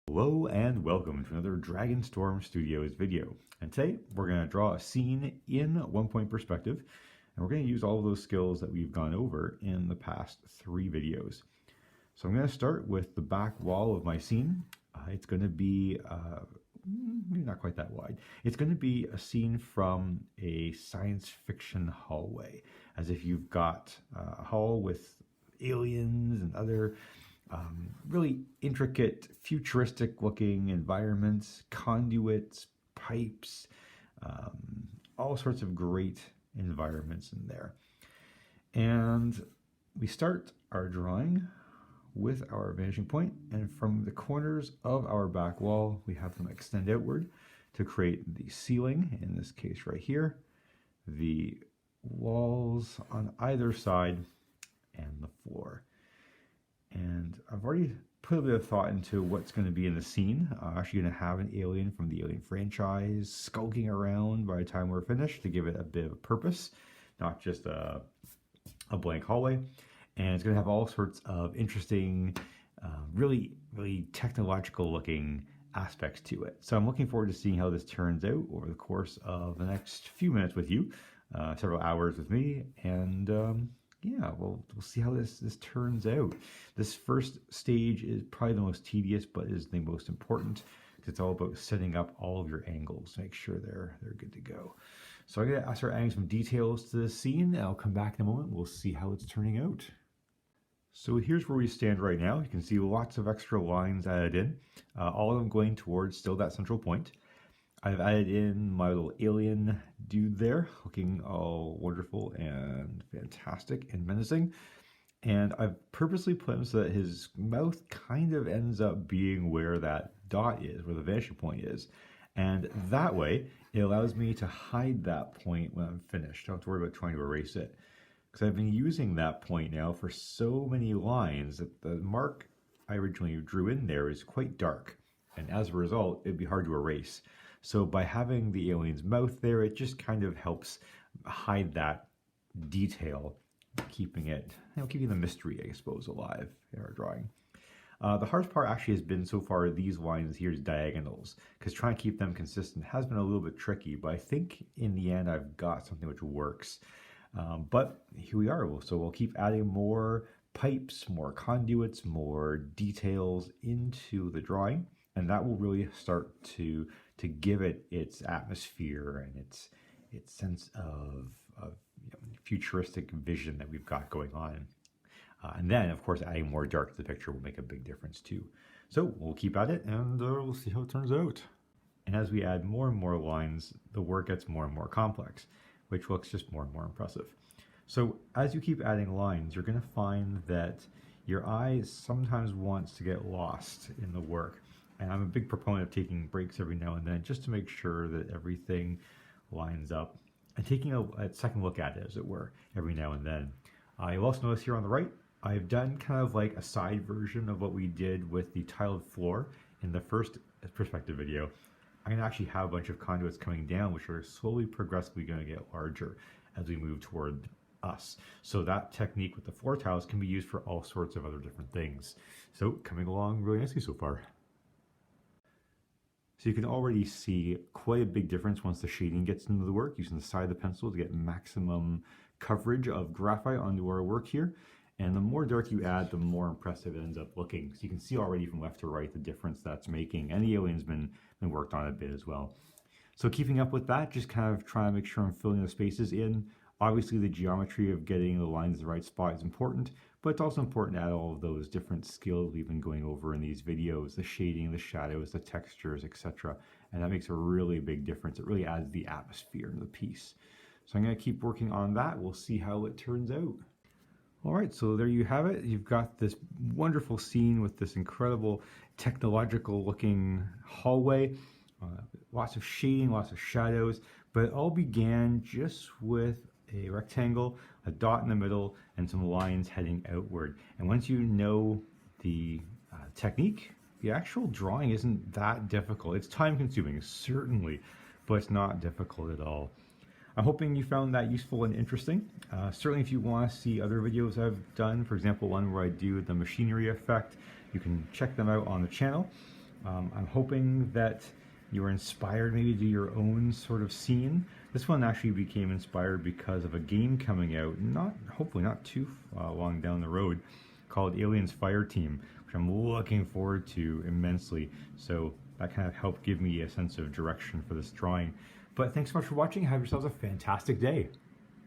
Hello and welcome to another Dragonstorm Studios video. And today we're going to draw a scene in one-point perspective, and we're going to use all of those skills that we've gone over in the past 3 videos. So I'm going to start with the back wall of my scene. It's going to be maybe not quite that wide. It's going to be a scene from a science fiction hallway, as if you've got a hall with aliens and other really intricate, futuristic looking environments, conduits, pipes, all sorts of great environments in there. And we start our drawing with our vanishing point, and from the corners of our back wall, we have them extend outward to create the ceiling, in this case right here, the walls on either side, and the floor. And I've already put a bit of thought into what's going to be in the scene. I'm actually going to have an alien from the Alien franchise skulking around by the time we're finished to give it a bit of a purpose, not just a blank hallway. And it's going to have all sorts of interesting, really technological looking aspects to it. So I'm looking forward to seeing how this turns out over the course of the next few minutes with you, several hours with me, and yeah, we'll see how this turns out. This first stage is probably the most tedious, but is the most important, because it's all about setting up all of your angles, make sure they're good to go. So I'm gonna start adding some details to this scene, and I'll come back in a moment. We'll see how it's turning out. So here's where we stand right now. You can see lots of extra lines added in, all of them going towards still that central point. I've added in my little alien dude there, looking all wonderful and fantastic and menacing. And I've purposely put him so that his mouth kind of ends up being where that dot is, where the vanishing point is. And that way, it allows me to hide that point when I'm finished. I don't have to worry about trying to erase it, because I've been using that point now for so many lines that the mark I originally drew in there is quite dark. And as a result, it'd be hard to erase. So by having the alien's mouth there, it just kind of helps hide that detail, keeping it, keeping the mystery, I suppose, alive in our drawing. The hardest part actually has been so far these lines here's diagonals, because trying to keep them consistent has been a little bit tricky, but I think in the end I've got something which works. But here we are, so we'll keep adding more pipes, more conduits, more details into the drawing, and that will really start to give it its atmosphere and its sense of futuristic vision that we've got going on. And then, of course, adding more dark to the picture will make a big difference too. So we'll keep at it, and we'll see how it turns out. And as we add more and more lines, the work gets more and more complex, which looks just more and more impressive. So as you keep adding lines, you're going to find that your eye sometimes wants to get lost in the work. And I'm a big proponent of taking breaks every now and then just to make sure that everything lines up and taking a second look at it, as it were, every now and then. You'll also notice here on the right, I've done kind of like a side version of what we did with the tiled floor in the first perspective video. I'm going to actually have a bunch of conduits coming down, which are slowly, progressively going to get larger as we move toward us. So that technique with the floor tiles can be used for all sorts of other different things. So coming along really nicely so far. So you can already see quite a big difference once the shading gets into the work, using the side of the pencil to get maximum coverage of graphite onto our work here. And the more dark you add, the more impressive it ends up looking. So you can see already from left to right the difference that's making. And the alien's been worked on a bit as well. So keeping up with that, just kind of trying to make sure I'm filling the spaces in. Obviously the geometry of getting the lines in the right spot is important, but it's also important to add all of those different skills we've been going over in these videos, the shading, the shadows, the textures, etc. And that makes a really big difference. It really adds the atmosphere to the piece. So I'm going to keep working on that. We'll see how it turns out. All right, so there you have it. You've got this wonderful scene with this incredible technological looking hallway, lots of shading, lots of shadows, but it all began just with a rectangle, a dot in the middle, and some lines heading outward. And once you know the technique, the actual drawing isn't that difficult. It's time consuming, certainly, but it's not difficult at all. I'm hoping you found that useful and interesting. Certainly if you want to see other videos I've done, for example, one where I do the machinery effect, you can check them out on the channel. I'm hoping that you were inspired maybe to do your own sort of scene. This one actually became inspired because of a game coming out, hopefully not too long down the road, called Aliens Fireteam, which I'm looking forward to immensely. So that kind of helped give me a sense of direction for this drawing. But thanks so much for watching. Have yourselves a fantastic day.